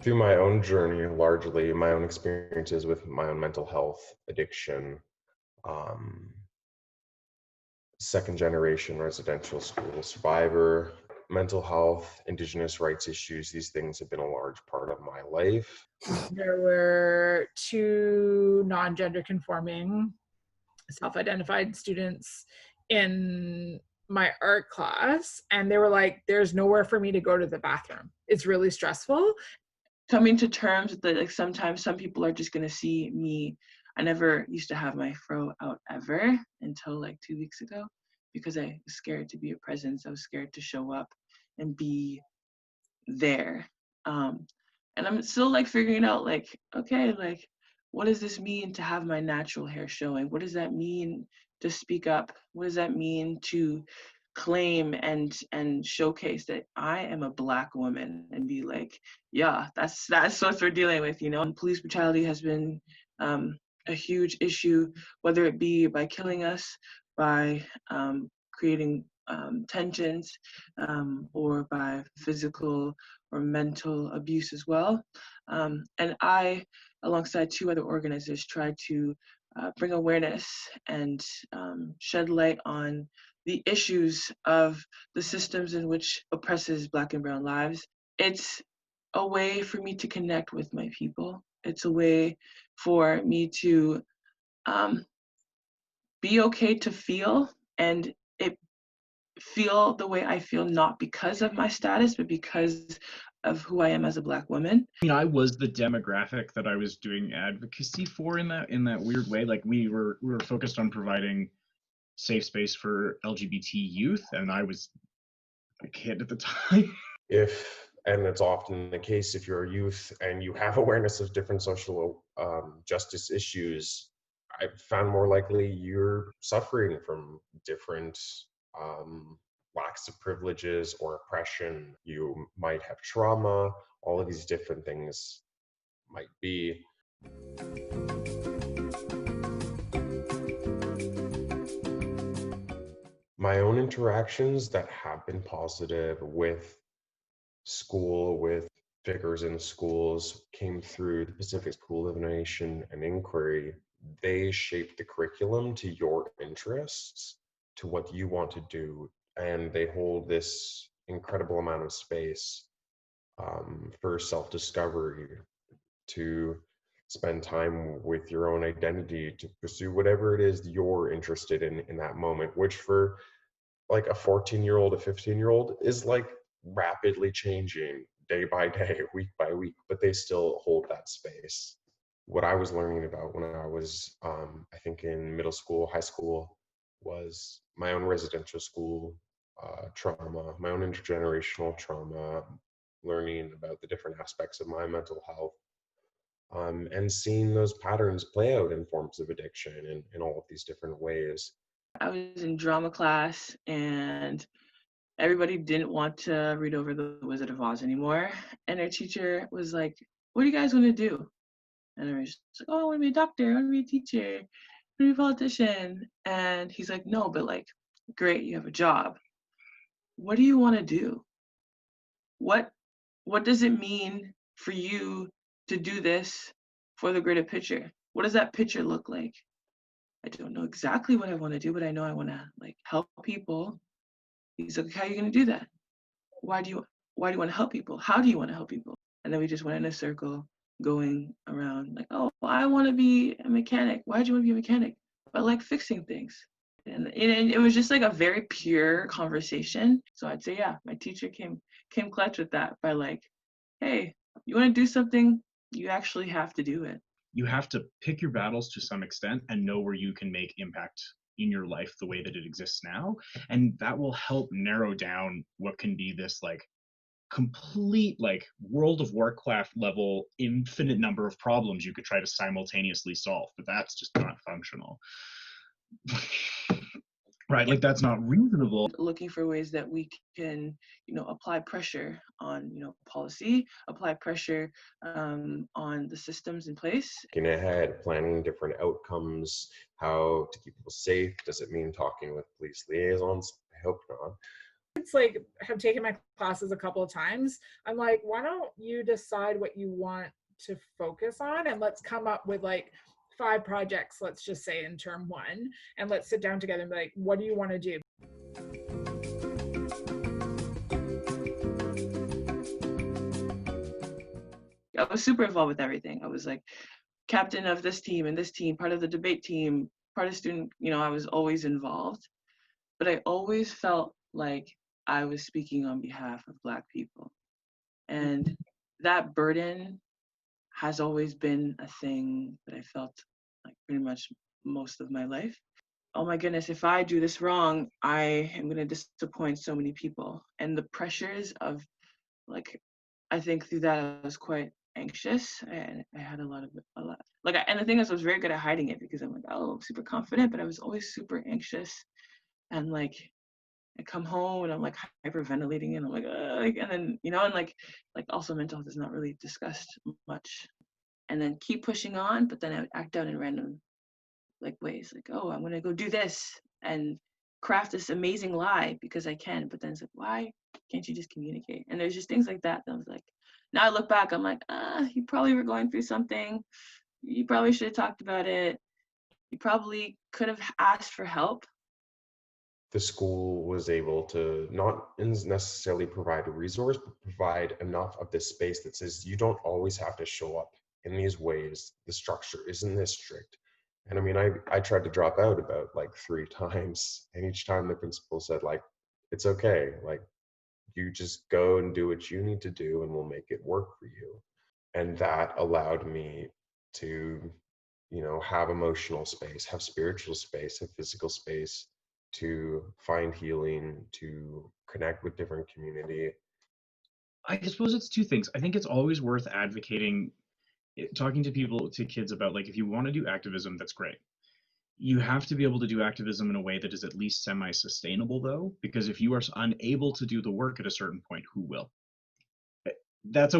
through my own journey, largely my own experiences with my own mental health, addiction, um, second generation residential school survivor, mental health, Indigenous rights issues, these things have been a large part of my life. There were two non-gender conforming self-identified students in my art class, and they were like, there's nowhere for me to go to the bathroom. It's really stressful. Coming to terms that like sometimes some people are just gonna see me. I never used to have my fro out ever until like 2 weeks ago because I was scared to be a presence. I was scared to show up and be there. And I'm still like figuring out like, okay, like what does this mean to have my natural hair showing? What does that mean to speak up? What does that mean to claim and showcase that I am a Black woman and be like, yeah, that's what we're dealing with, you know. And police brutality has been a huge issue, whether it be by killing us, by creating tensions, or by physical or mental abuse as well. And I, alongside two other organizers, tried to bring awareness and shed light on the issues of the systems in which oppresses Black and brown lives. It's a way for me to connect with my people. It's a way for me to be okay to feel and it feel the way I feel, not because of my status, but because of who I am as a Black woman. I was the demographic that I was doing advocacy for in that weird way. Like we were focused on providing safe space for LGBT youth, and I was a kid at the time. And it's often the case, if you're a youth and you have awareness of different social justice issues, I've found more likely you're suffering from different lacks of privileges or oppression. You might have trauma, all of these different things might be. My own interactions that have been positive with school, with figures in schools, came through the Pacific School of Innovation and Inquiry. They shape the curriculum to your interests, to what you want to do, and they hold this incredible amount of space for self-discovery, to spend time with your own identity, to pursue whatever it is you're interested in that moment, which for like a 14-year-old, a 15-year-old is like rapidly changing day by day, week by week, but they still hold that space. What I was learning about when I was, I think in middle school, high school, was my own residential school trauma, my own intergenerational trauma, learning about the different aspects of my mental health, and seeing those patterns play out in forms of addiction in all of these different ways. I was in drama class and everybody didn't want to read over The Wizard of Oz anymore. And our teacher was like, what do you guys want to do? And I was just like, oh, I want to be a doctor, I want to be a teacher, I want to be a politician. And he's like, no, but like, great, you have a job. What do you want to do? What does it mean for you to do this for the greater picture? What does that picture look like? I don't know exactly what I want to do, but I know I want to like help people. He's like, how are you going to do that? Why do you want to help people? How do you want to help people? And then we just went in a circle going around like, oh, I want to be a mechanic. Why do you want to be a mechanic? I like fixing things. And it was just like a very pure conversation. So I'd say, yeah, my teacher came clutch with that by like, hey, you want to do something, you actually have to do it. You have to pick your battles to some extent and know where you can make impact in your life the way that it exists now. And that will help narrow down what can be this like complete like World of Warcraft level infinite number of problems you could try to simultaneously solve, but that's just not functional. Right, like that's not reasonable. Looking for ways that we can, apply pressure on, policy, apply pressure on the systems in place. Looking ahead, planning different outcomes, how to keep people safe. Does it mean talking with police liaisons? I hope not. It's like, have taken my classes a couple of times. I'm like, why don't you decide what you want to focus on, and let's come up with like 5 projects, let's just say in term 1, and let's sit down together and be like, what do you want to do? I was super involved with everything. I was like captain of this team and this team, part of the debate team, part of student, I was always involved. But I always felt like I was speaking on behalf of Black people. And that burden has always been a thing that I felt like pretty much most of my life. Oh my goodness, if I do this wrong, I am going to disappoint so many people. And the pressures of, like, I think through that I was quite anxious, and I had a lot. And the thing is, I was very good at hiding it because I'm like, oh, I'm super confident, but I was always super anxious. And like, I come home and I'm like hyperventilating, and I'm like, and then, and like also mental health is not really discussed much. And then keep pushing on, but then I would act out in random like ways, like, oh, I'm gonna go do this and craft this amazing lie because I can. But then it's like, why can't you just communicate? And there's just things like that I was like, now I look back, I'm like, you probably were going through something. You probably should have talked about it. You probably could have asked for help. The school was able to not necessarily provide a resource, but provide enough of this space that says you don't always have to show up in these ways. The structure isn't this strict. And I mean, I tried to drop out about like 3 times, and each time the principal said, like, it's okay, like, you just go and do what you need to do and we'll make it work for you. And that allowed me to, have emotional space, have spiritual space, have physical space, to find healing, to connect with different community. I suppose it's 2 things. I think it's always worth advocating, talking to kids about, like, if you want to do activism, that's great. You have to be able to do activism in a way that is at least semi-sustainable, though, because if you are unable to do the work at a certain point, who will? It's a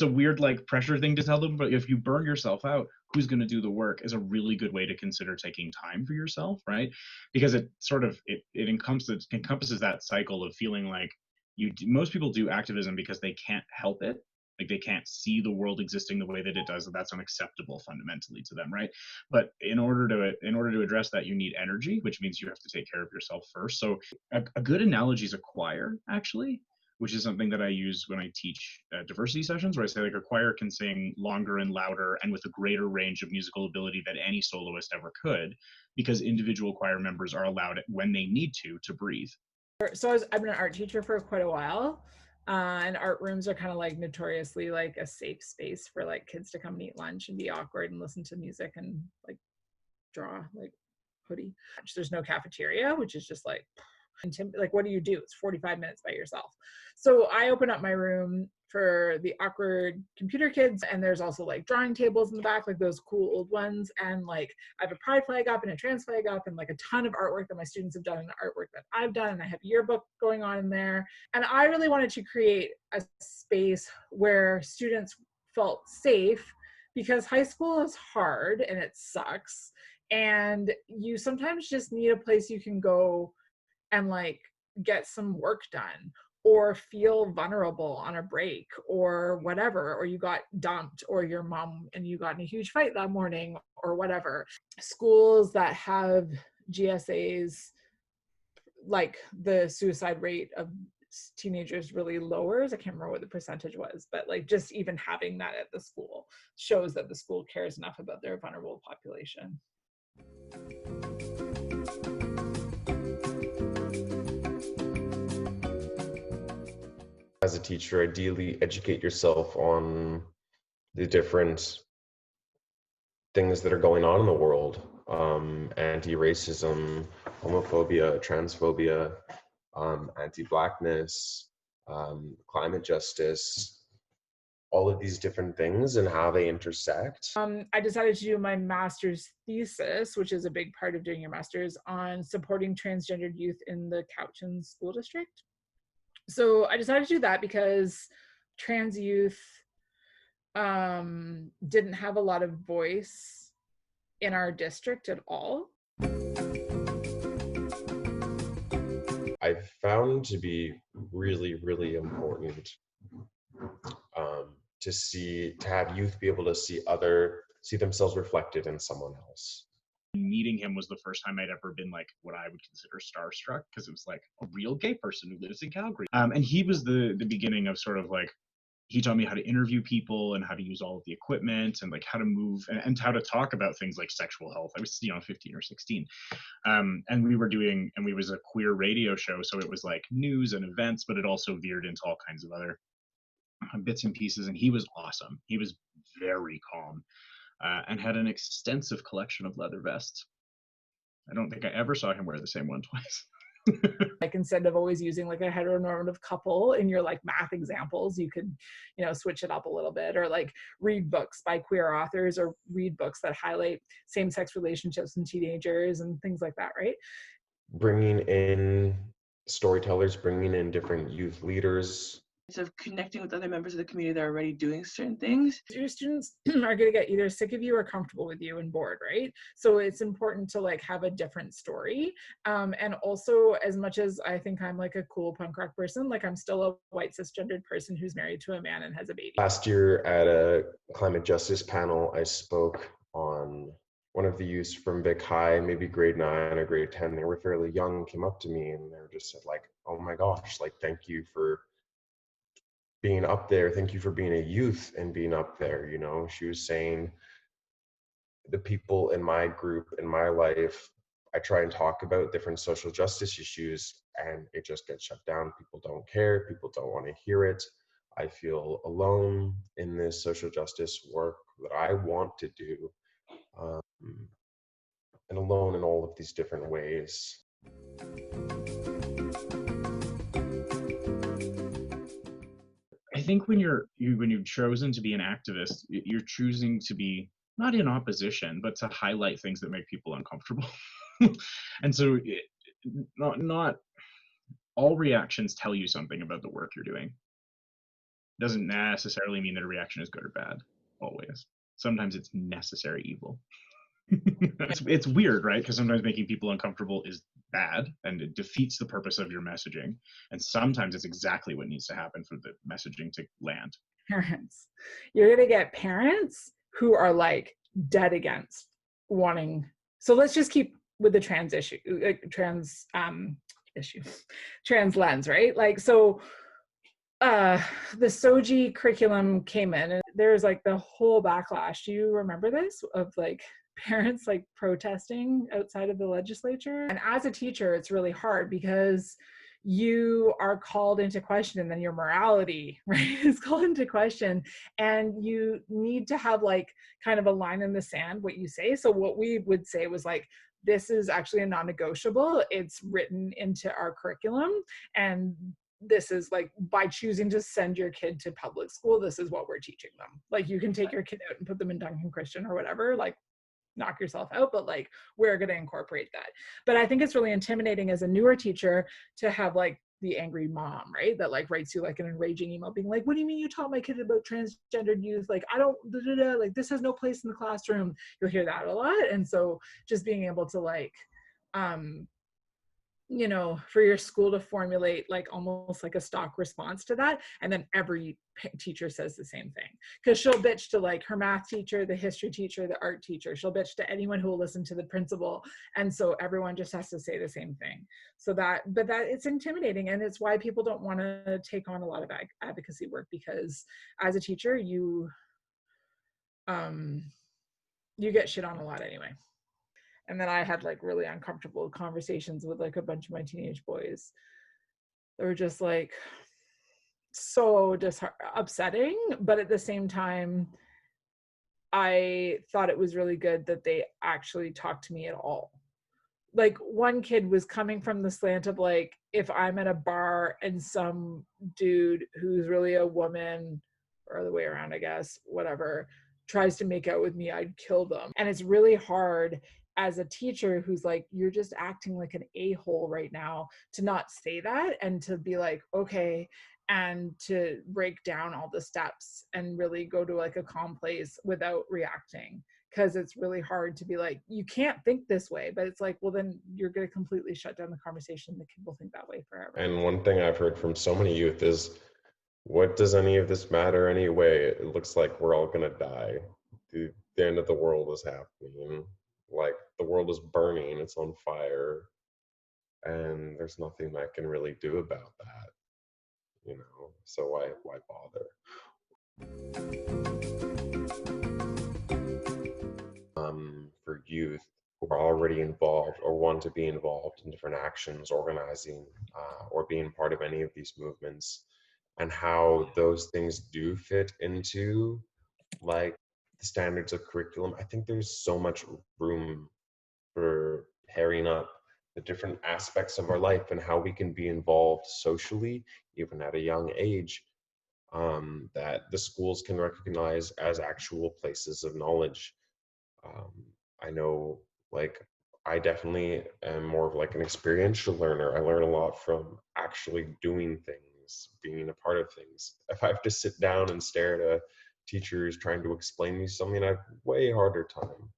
weird like pressure thing to tell them, but if you burn yourself out, who's going to do the work is a really good way to consider taking time for yourself, right? Because it sort of it encompasses that cycle of feeling like most people do activism because they can't help it, like they can't see the world existing the way that it does, and that's unacceptable fundamentally to them, right? But in order to address that, you need energy, which means you have to take care of yourself first. So a good analogy is a choir, actually, which is something that I use when I teach diversity sessions, where I say, like, a choir can sing longer and louder and with a greater range of musical ability than any soloist ever could, because individual choir members are allowed, when they need to breathe. So I've been an art teacher for quite a while, and art rooms are kind of like notoriously like a safe space for like kids to come and eat lunch and be awkward and listen to music and like draw, like hoodie. There's no cafeteria, which is just like what do you do? It's 45 minutes by yourself. So I open up my room for the awkward computer kids, and there's also like drawing tables in the back, like those cool old ones, and like I have a pride flag up and a trans flag up and like a ton of artwork that my students have done and artwork that I've done, and I have yearbook going on in there. And I really wanted to create a space where students felt safe, because high school is hard and it sucks, and you sometimes just need a place you can go and like get some work done, or feel vulnerable on a break or whatever, or you got dumped, or your mom and you got in a huge fight that morning or whatever. Schools that have GSAs, like the suicide rate of teenagers really lowers. I can't remember what the percentage was, but like just even having that at the school shows that the school cares enough about their vulnerable population. As a teacher, ideally educate yourself on the different things that are going on in the world. Anti-racism, homophobia, transphobia, anti-Blackness, climate justice, all of these different things and how they intersect. I decided to do my master's thesis, which is a big part of doing your master's, on supporting transgendered youth in the Cowichan School District. So I decided to do that because trans youth didn't have a lot of voice in our district at all. I've found to be really, really important to have youth be able to see themselves reflected in someone else. Meeting him was the first time I'd ever been like what I would consider starstruck, because it was like a real gay person who lives in Calgary. And he was the beginning of sort of like, he taught me how to interview people and how to use all of the equipment and like how to move and how to talk about things like sexual health. I was 15 or 16. And we was a queer radio show. So it was like news and events, but it also veered into all kinds of other bits and pieces. And he was awesome. He was very calm and had an extensive collection of leather vests. I don't think I ever saw him wear the same one twice. Like instead of always using like a heteronormative couple in your like math examples, you could, switch it up a little bit, or like read books by queer authors, or read books that highlight same-sex relationships in teenagers and things like that, right? Bringing in storytellers, bringing in different youth leaders. Of connecting with other members of the community that are already doing certain things. Your students are going to get either sick of you or comfortable with you and bored, right? So it's important to like have a different story. And also, as much as I think I'm like a cool punk rock person, like I'm still a white cisgendered person who's married to a man and has a baby. Last year at a climate justice panel, I spoke on one of the youths from Vic High, maybe grade 9 or grade 10. They were fairly young, came up to me and they were just said like, oh my gosh, like, thank you for being up there. Thank you for being a youth and being up there. She was saying, the people in my group, in my life, I try and talk about different social justice issues and it just gets shut down. People don't care. People don't want to hear it. I feel alone in this social justice work that I want to do, and alone in all of these different ways. I think when you've chosen to be an activist, you're choosing to be not in opposition, but to highlight things that make people uncomfortable. And so not all reactions tell you something about the work you're doing. Doesn't necessarily mean that a reaction is good or bad, always. Sometimes it's necessary evil. It's weird, right? Because sometimes making people uncomfortable is bad and it defeats the purpose of your messaging. And sometimes it's exactly what needs to happen for the messaging to land. Parents. You're going to get parents who are like dead against wanting. So let's just keep with the trans issue, trans lens, right? Like, so the SOGI curriculum came in and there's like the whole backlash. Do you remember this, of like parents like protesting outside of the legislature? And as a teacher, it's really hard because you are called into question, and then your morality, right, is called into question, and you need to have like kind of a line in the sand what you say. So what we would say was like, this is actually a non-negotiable. It's written into our curriculum, and this is like, by choosing to send your kid to public school, this is what we're teaching them. Like, you can take your kid out and put them in Duncan Christian or whatever, like knock yourself out, but like, we're going to incorporate that. But I think it's really intimidating as a newer teacher to have like the angry mom, right, that like writes you like an enraging email being like, what do you mean you taught my kid about transgendered youth? Like, I don't, like, this has no place in the classroom. You'll hear that a lot. And so just being able to like, for your school to formulate like almost like a stock response to that. And then every teacher says the same thing, because she'll bitch to like her math teacher, the history teacher, the art teacher. She'll bitch to anyone who will listen to the principal. And so everyone just has to say the same thing. So that it's intimidating. And it's why people don't want to take on a lot of advocacy work, because as a teacher, you get shit on a lot anyway. And then I had like really uncomfortable conversations with like a bunch of my teenage boys. They were just like so upsetting, but at the same time, I thought it was really good that they actually talked to me at all. Like, one kid was coming from the slant of like, if I'm at a bar and some dude who's really a woman, or the way around, I guess, whatever, tries to make out with me, I'd kill them. And it's really hard as a teacher who's like, you're just acting like an a-hole right now, to not say that and to be like, okay, and to break down all the steps and really go to like a calm place without reacting. because it's really hard to be like, you can't think this way, but it's like, well, then you're going to completely shut down the conversation. The kid will think that way forever. And one thing I've heard from so many youth is, what does any of this matter anyway? It looks like we're all gonna die. The end of the world is happening. Like the world is burning, it's on fire, and there's nothing I can really do about that. You know, so why bother? For youth who are already involved or want to be involved in different actions, organizing, or being part of any of these movements, and how those things do fit into like the standards of curriculum. I think there's so much room for pairing up the different aspects of our life and how we can be involved socially, even at a young age, that the schools can recognize as actual places of knowledge. I know, like, I definitely am more of like an experiential learner. I learn a lot from actually doing things, being a part of things. If I have to sit down and stare at a teacher who's trying to explain me something, I have way harder time.